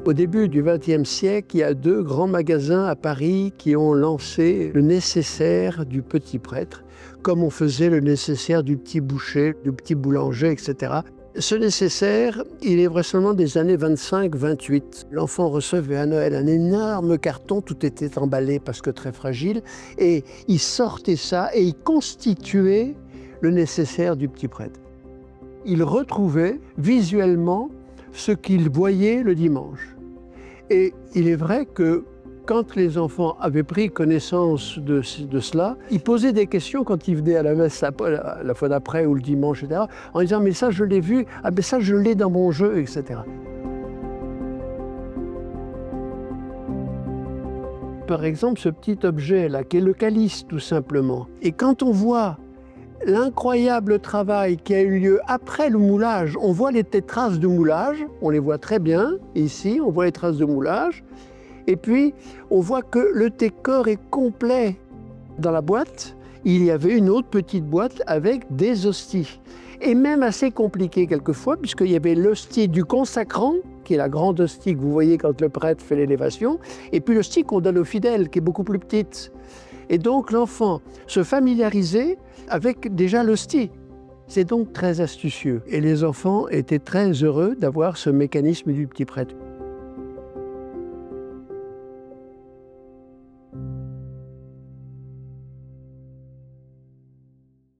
Au début du XXe siècle, il y a 2 grands magasins à Paris qui ont lancé le nécessaire du petit prêtre, comme on faisait le nécessaire du petit boucher, du petit boulanger, etc. Ce nécessaire, il est vraisemblablement des années 25-28. L'enfant recevait à Noël un énorme carton, tout était emballé parce que très fragile, et il sortait ça et il constituait le nécessaire du petit prêtre. Il retrouvait visuellement ce qu'il voyait le dimanche. Et il est vrai que quand les enfants avaient pris connaissance de cela, ils posaient des questions quand ils venaient à la messe la fois d'après ou le dimanche, etc., en disant « mais ça je l'ai vu, ah mais ça je l'ai dans mon jeu », etc. Par exemple, ce petit objet-là, qui est le calice tout simplement. Et quand on voit l'incroyable travail qui a eu lieu après le moulage, on voit les traces de moulage, on les voit très bien, ici, on voit les traces de moulage, et puis on voit que le décor est complet. Dans la boîte, il y avait une autre petite boîte avec des hosties, et même assez compliqué quelquefois, puisqu'il y avait l'hostie du consacrant, qui est la grande hostie que vous voyez quand le prêtre fait l'élévation, et puis l'hostie qu'on donne aux fidèles, qui est beaucoup plus petite. Et donc l'enfant se familiarisait avec déjà l'hostie. C'est donc très astucieux. Et les enfants étaient très heureux d'avoir ce mécanisme du petit prêtre.